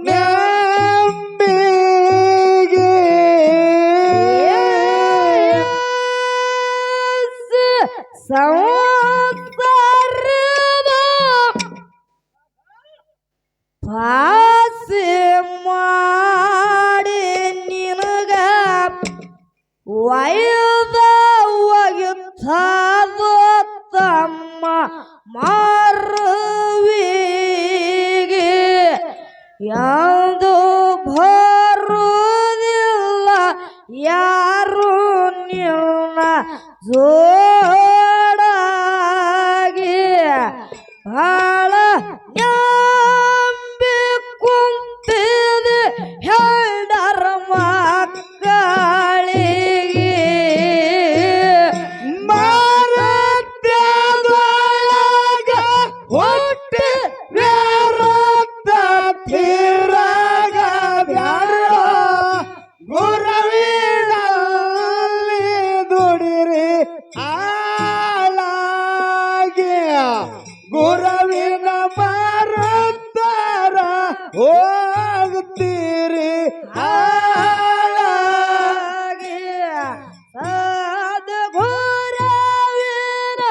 ನಂಬಿಗೆ ಸಂಸಾರದ ಪಾಸೆ ಮಾಡಿ ನಿನಗ ವಯದ ಒಗಿತಾದ ತಮ್ಮ ಮಾರುವಿಗೆ ಎಂದು ಬರುವುದಿಲ್ಲ ಯಾರು ನಿನ್ನ ಜೋಡಾಗಿ ಬಹಳ ನಂಬಿ ಕುಂತಿದೆ ಹೆಂಡರ ಮಕ್ಕಳಿಗೆ ಮಾರತ್ಯದೊಳಗ ಹುಟ್ಟಿ ವ್ಯಾರತ್ತ ತೀರಾಗ ಬ್ಯಾಡ ಗುರವಿನಲ್ಲಿ ದುಡಿರಿ ಆಳಾಗಿ ಗುರವಿನ ಮಾರುತ್ತಾರ ಹೋಗ್ತೀರಿ ಹಾಳಾಗಿ ಸದ್ಗುರುವಿನ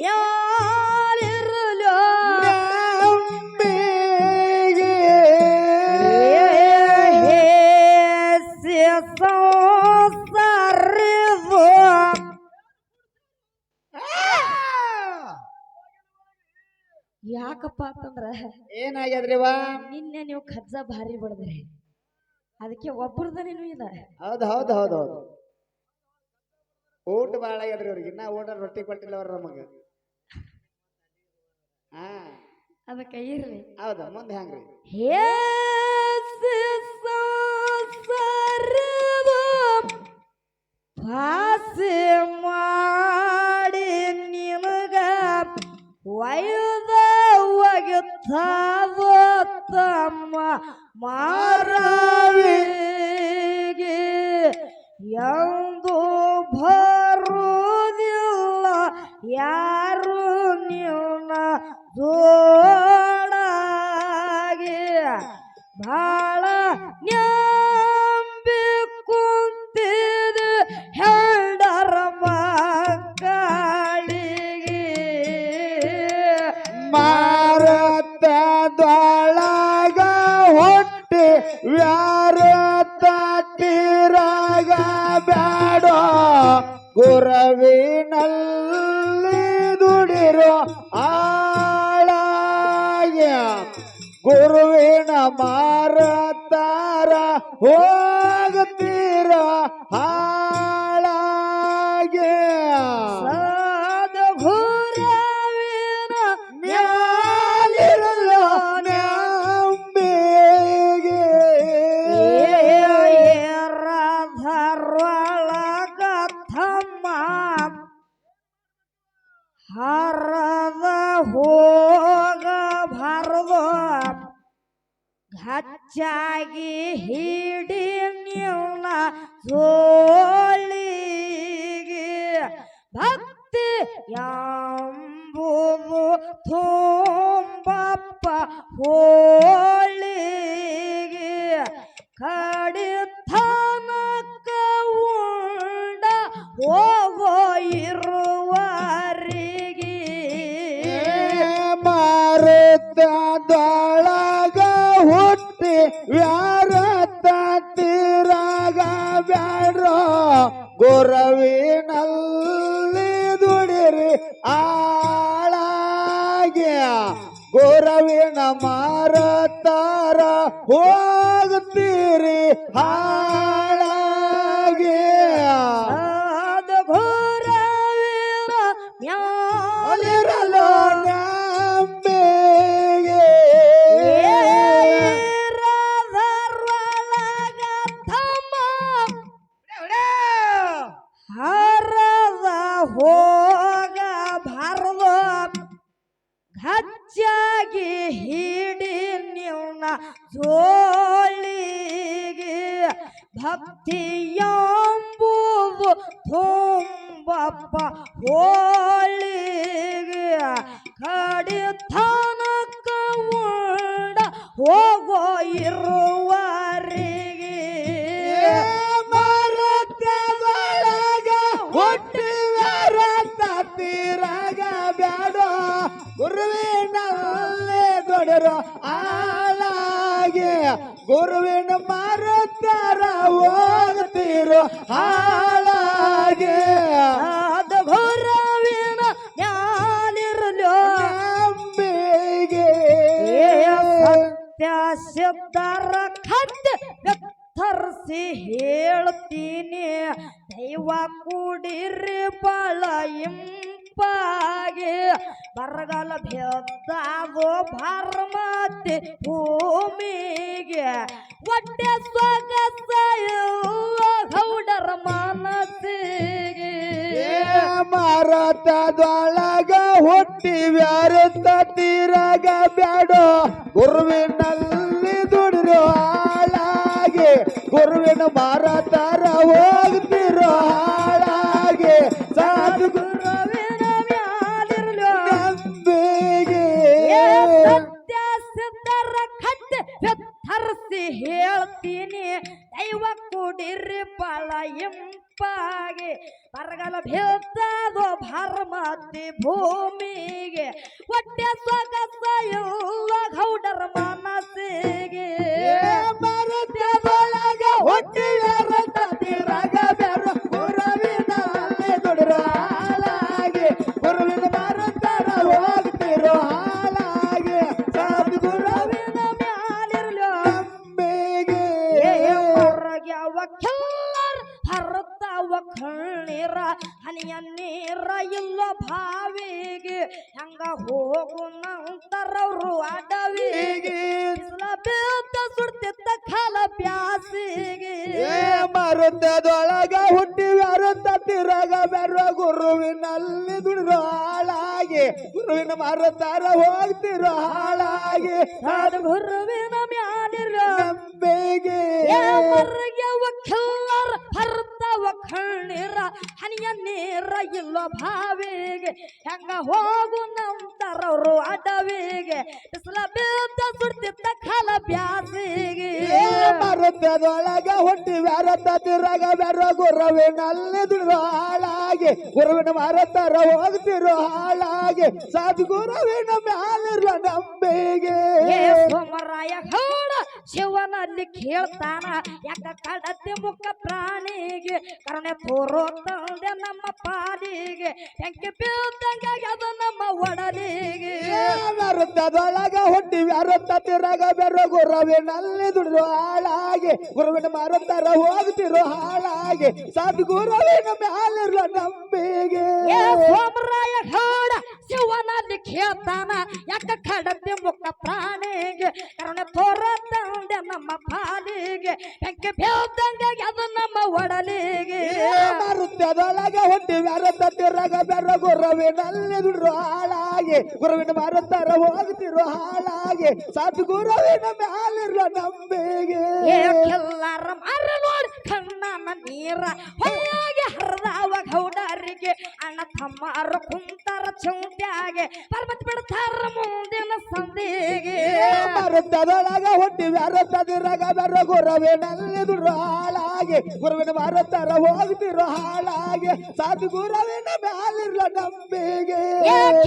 ಮ್ಯಾಲಿರಲು ನಂಬಿಗೆ ಹೇಸಿ ಸಂಸಾರಿದು ಯಾಕಪ್ಪ ಅಂತಂದ್ರ ಏನಾಗ್ಯದ್ರಿವಾ ನಿನ್ನೆ ನೀವು ಖಜ್ಜ ಭಾರಿ ಬಡದ್ರಿ ಅದಕ್ಕೆ ಒಬ್ಬರದನೇನು ಇಲ್ಲ ಹೌದು ಹೌದು ಹೌದು ಹೌದು ಊಟ ಭಾಳ ಆಗ್ಯದ್ರಿ ಅವ್ರಿಗೆ ಇನ್ನ ಊಟ ರೊಟ್ಟಿ ಕೊಟ್ಟಿಲ್ಲ ಅವ್ರ ನಮಗ ಹಾ ಅದಕ್ಕೆ ಇರ್ಲಿ ಹೌದು ಮುಂದೆ ಹೆಂಗ್ರಿ ಹೇಸಿ ಸಂಸಾರಿದು ಪಾಸೆ ಮಾಡಿ ನಿನಗ ವಯದ ಒಗಿತಾದ ತಮ್ಮ ಮಾರವಿಗೆ ಎಂದು ಬರುವುದಿಲ್ಲ ಯಾರು ನಿನ್ನ ಜೋಡಾಗಿ ಬಹಳ ನಂಬಿ ಕುಂತಿದೆ ಹೆಂಡರ ಮಕ್ಕಳಿಗೆ ಮಾರತ್ಯದೊಳಗ ಹೊಟ್ಟೆ ವ್ಯಾರತ ತೀರಾಗ ಬ್ಯಾಡ ಗುರವಿನಲ್ಲಿ ದುಡಿರೋ ಆಳಾಗ ಗುರುವಿನ ಮಾರತಾರ ಹೋಗ್ತೀರ ಹಾಳಾಗೆ ಸದ್ಗುರುವಿನ ಮ್ಯಾಲಿರಲು ನಂಬಿಗೆ ಏರಧರೊಳಗ ತಮ್ಮ ಹರದ ಹೋಗಬಾರದು ಗಚ್ಚಾಗಿ ಹಿಡಿ ನಿನ್ನ ಜೋಳಿಗೆ ಭಕ್ತಿ ಎಂಬುದು ತುಂಬಪ್ಪ ಹೋಳಿಗೆ ಕಡಿತನಕ ಉಂಡ ಹೋಗೋ ಇರುವರಿಗೆ ಮಾರುತದೊಳಗ ಹುಟ್ಟಿ ವ್ಯಾರತ ತೀರಾಗ ಬ್ಯಾಡ್ರ ಗುರವಿನಲ್ಲಿ ದುಡಿರಿ ಆಳಾಗೆ ಗುರವಿನ ಮಾರತಾರ ಹೋಗ್ತೀರಿ ಹಾಳಾಗೆ ಸದ್ಗುರುವಿನ ಮ್ಯಾಲಿರಲು ನಂಬಿಗೆ ಏರಧರೊಳಗ ತಮ್ಮ ಹರದ ಹೋಗಬಾರದು ಗಚ್ಚಾಗಿ ಹಿಡಿ ನಿನ್ನ ಜೋಳಿಗೆ ಭಕ್ತಿ ಎಂಬುದು ತುಂಬಪ್ಪ ಹೋಳಿಗೆ ಕಡಿತನಕ ಉಂಡ ಹೋಗೋ ಇರುವರಿಗೆ ಮರತ್ಯದೊಳಗ ಹುಟ್ಟಿವ್ಯಾರಂತ ತೀರಾಗ ಬ್ಯಾಡೋ ಗುರುವಿನಲ್ಲಿ ದೊಡರು ಆಳಾಗಿ ಗುರುವಿನ ಮರತ್ತರ ಹೋಗ್ತಿರೋ ಹಾಳಾಗಿ ಅದ ಗುರುವಿನ ಜ್ಞಾನಿರಲೋ ನಂಬಿಗೆ ಸತ್ಯ ಸಿದ್ಧರ ಖತ್ ತರಿಸಿ ಹೇಳ್ತೀನಿ ದೈವ ಕೂಡಿರಿ ಬಾಳ ಇಂಪಾಗಿ ಬರಗಾಲ ಬೆದ್ದಾಗೋ ಭರ್ಮತಿ ಭೂಮಿಗೆ ಹೊಟ್ಟೆ ಸೊಗಸ ಗೌಡರ ಮನಸ್ಸಿಗೆ ಮರತದೊಳಗ ಹುಟ್ಟಿವ್ಯಾರಂತ ತೀರಾಗ ಬ್ಯಾಡೋ ಗುರುವಿನಲ್ಲಿ ದುಡಿರೋ ಹಾಳಾಗಿ ಗುರುವಿನ ಮರತರ ಹೋಗ್ತಿರೋ ಹಾಳಾಗಿ ಸಾಧು ಗುರುವಿನ ಮ್ಯಾಲಿರಲೋ ನಂಬಿಗೆ ಸತ್ಯ ಸಿದ್ಧರ ಖತ್ ತರಿಸಿ ಹೇಳ್ತೀನಿ ದೈವ ಕೂಡಿರಿ ಬಾಳ ಇಂಪಾಗಿ ಬರಗಾಲ ಬೆದ್ದಾದೋ ಭರ್ಮತಿ ಭೂಮಿಗೆ ಹೊಟ್ಟೆ ಸೊಗಸ ಎಲ್ಲ ಗೌಡರ ಮನಸ್ಸಿಗೆ ಮರತ್ಯದೊಳಗ ಹುಟ್ಟಿವ್ಯಾರಂತ ತೀರಾಗ ಬ್ಯಾಡೋ ಗುರುವಿನಲ್ಲಿ ದುಡಿರೋ ಹಾಳಾಗಿ ಗುರುವಿನ ಮರತರ ಹೋಗ್ತಿರೋ ಹಾಳಾಗಿ ಸಾಧು ಗುರುವಿನ ಮ್ಯಾಲಿರಲೋ ನಂಬಿಗೆ ಹೊರಗ್ಯಾವ ಕೆಲ್ಲರ್ ಹರತಾವ ಕಣ್ಣೀರ ಹನಿಯ ನೀರ ಇಲ್ಲ ಬಾವಿಗೆ ಹೆಂಗ ಹೋಗು ನಂತರವ್ರು ಅಡವಿಗೆ ಬೇತ ಸುಡ್ತಿದ್ದ ಕಾಲ ಬ್ಯಾಸಿಗೆ ಮರುತ್ತದೊಳಗ ಹುಟ್ಟಿವ್ಯಾರಂತ ತೀರಾಗ ಬ್ಯಾಡೋ ಗುರುವಿನಲ್ಲಿ ದುಡಿರೋ ಹಾಳಾಗಿ ಗುರುವಿನ ಮರತರ ಹೋಗ್ತಿರೋ ಹಾಳಾಗಿ ಸಾಧು ಗುರುವಿನ ಮ್ಯಾಲಿರೋ ನಂಬಿಗೆ ಹೊರಗ್ಯಾವ ಕೆಲ್ಲರ್ ಹರತಾವ ಕಣ್ಣೀರ ಹನಿಯ ನೀರ ಇಲ್ಲ ಬಾವಿಗೆ ಹೆಂಗ ಹೋಗು ನಂತರವ್ರು ಅಡವಿಗೆ ಬಿಸಿಲ ಬೇತ ಸುಡ್ತಿದ್ದ ಕಾಲ ಬ್ಯಾಸಿಗೆ ಮರುತ್ತದೊಳಗ ಹುಟ್ಟಿವ್ಯಾರಂತ ತೀರಾಗ ಬ್ಯಾಡೋ ಗುರುವಿನಲ್ಲಿ ದುಡಿರೋ ಹಾಳಾಗಿ ಗುರುವಿನ ಮರತರ ಹೋಗ್ತಿರೋ ಹಾಳಾಗಿ ಸಾಧು ಗುರುವಿನ ಮ್ಯಾಲಿರೋ ನಂಬಿಗೆ ಸೋಮರಾಯ ಗೌಡ ಶಿವನಲ್ಲಿ ಕೇಳ್ತಾನ ಯಾಕ ಕಡತಿ ಮುಖ ಪ್ರಾಣಿಗೆ ಕರುಣೆ ತೋರೋ ತಂದೆ ನಮ್ಮ ಪಾಲಿಗೆ ಹೆಂಗೆ ಬೀಳ್ದಂಗ ಅದು ನಮ್ಮ ಒಡಲಿಗೆ ಮರುತ್ತದೊಳಗ ಹುಟ್ಟಿವ್ಯಾರಂತ ತೀರಾಗ ಬ್ಯಾಡೋ ಗುರುವಿನಲ್ಲಿ ದುಡಿರೋ ಹಾಳಾಗಿ ಗುರುವಿನ ಮರತರ ಹೋಗ್ತಿರೋ ಹಾಳಾಗಿ ಸಾಧು ಗುರುವಿನ ಮ್ಯಾಲಿರೋ ನಂಬಿಗೆ ಸೋಮರಾಯ ಗೌಡ ಶಿವನಲ್ಲಿ ಕೇಳ್ತಾನ ಯಾಕ ಕಡತಿ ಮುಖ ಪ್ರಾಣಿಗೆ ಕರುಣೆ ತೋರೋ ತಂದೆ ನಮ್ಮ ಪಾಲಿಗೆ ಹೆಂಗೆ ಬೀಳ್ದಂಗ ಅದು ನಮ್ಮ ಒಡಲಿಗೆ ಮರುತ್ತದೊಳಗ ಹುಟ್ಟಿವ್ಯಾರಂತ ತೀರಾಗ ಬ್ಯಾಡೋ ಗುರುವಿನಲ್ಲಿ ದುಡಿರೋ ಹಾಳಾಗಿ ಗುರುವಿನ ಮರತರ ಹೋಗ್ತಿರೋ ಹಾಳಾಗಿ ಸಾಧು ಗುರುವಿನ ಮ್ಯಾಲಿರೋ ನಂಬಿಗೆ ಎಲ್ಲಾರ ಮಾರ ನೋಡಿ ಕಣ್ಣನ ನೀರ ಹೊಯ್ಯಾಗಿ ಹರಿದಾವ ಗೌಡರಿಗೆ ಅಣ್ಣ ತಮ್ಮಾರ ಕುಂತಾರ ಚೌಟ್ಯಾಗೆ ಪರ್ವತ ಬಿಡ್ತಾರ ಮುಂದಿನ ಸಂದಿಗೆ ಮರುತ್ತದೊಳಗ ಹುಟ್ಟಿವ್ಯಾರಂತ ತೀರಾಗ ಬ್ಯಾಡೋ ಗುರುವಿನಲ್ಲಿ ದುಡಿರೋ ಹಾಳಾಗಿ ಗುರುವಿನ ಮರತರ ಹೋಗ್ತಿರೋ ಹಾಳಾಗಿ ಸಾಧು ಗುರುವಿನ ಮ್ಯಾಲಿರೋ ನಂಬಿಗೆ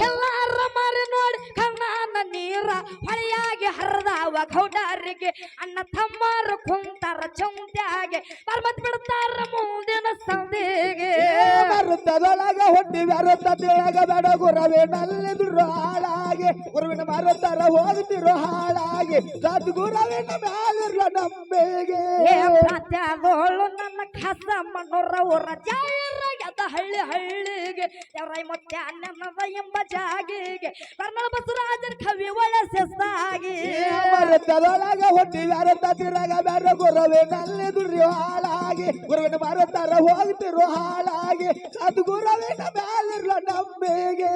ಎಲ್ಲಾರ ಮಾರ ನೋಡಿ ಕಣ್ಣನ ನೀರ ಹೊಳೆಯಾಗಿ ಹರಿದಾವ ಗೌಡರಿಗೆ ಅಣ್ಣ ತಮ್ಮಾರ ಕುಂತಾರ ಚೌಟ್ಯಾಗೆ ಪರ್ವತ ಬಿಡ್ತಾರ ಮುಂದಿನ ಸಂದಿಗೆ ಮರುತ್ತದೊಳಗ ಹುಟ್ಟಿವ್ಯಾರಂತ ತೀರಾಗ ಬ್ಯಾಡೋ ಗುರುವಿನಲ್ಲಿ ದುಡಿರೋ ಹಾಳಾಗಿ ಗುರುವಿನ ಮರತರ ಹೋಗ್ತಿರೋ ಹಾಳಾಗಿ ಸಾಧು ಗುರುವಿನ ಮ್ಯಾಲಿರೋ ನಂಬಿಗೆ ಪ್ರಾತ್ಯಾಗೋಳು ನನ್ನ ಕಸ ಮಣ್ಣೂರ ಊರ ಜಾಯರಾಗ್ಯದ ಹಳ್ಳಿ ಹಳ್ಳಿಗೆ ಎವರೈ ಮತ್ತೆ ಅನ್ನದ ಎಂಬ ಜಾಗಿಗೆ ಕರ್ನಾಳ ಬಸವರಾಜನ ಕವಿ ಒಳಸಾಗಿ ಮರುತ್ತದೊಳಗ ಹುಟ್ಟಿವ್ಯಾರಂತ ತೀರಾಗ ಬ್ಯಾಡೋ ಗುರುವಿನಲ್ಲಿ ದುಡಿರೋ ಹಾಳಾಗಿ ಗುರುವಿನ ಮರತರ ಹೋಗ್ತಿರೋ ಹಾಳಾಗಿ ಸಾಧು ಗುರುವಿನ ಮ್ಯಾಲಿರೋ ನಂಬಿಗೆ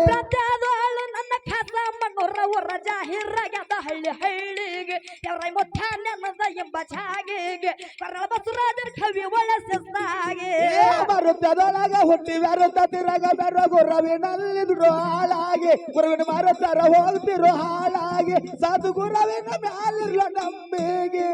ಪ್ರಾತ್ಯಾಗೋಳು ನನ್ನ ಖಾಸ ಮಣ್ಣೂರ ಊರ ಜಾಹಿರಾಗ್ಯದ ಹಳ್ಳಿ ಹಳ್ಳಿಗೆ ಎವರೈ ಮುಖ್ಯ ನೆನದ ಎಂಬ ಛಾಗಿಗೆ ಕರ್ನಾಳ ಬಸವರಾಜರ ಕವಿ ಒಳಸಾಗೆ ಮರುತ್ತದೊಳಗ ಹುಟ್ಟಿ ವ್ಯಾರಂತ ತಿರಾಗ ಬೇಡ ಗುರವಿನಲ್ಲಿ ದುಡ್ಡು ಹಾಳಾಗಿ ಗುರುವಿನ ಮಾರುತ್ತಾರ ಹೋಗ್ತಿರೋ ಹಾಳಾಗಿ ಸಾಧು ಗುರವಿನ ಮ್ಯಾಲಿರ್ಲ ನಂಬಿಗೆ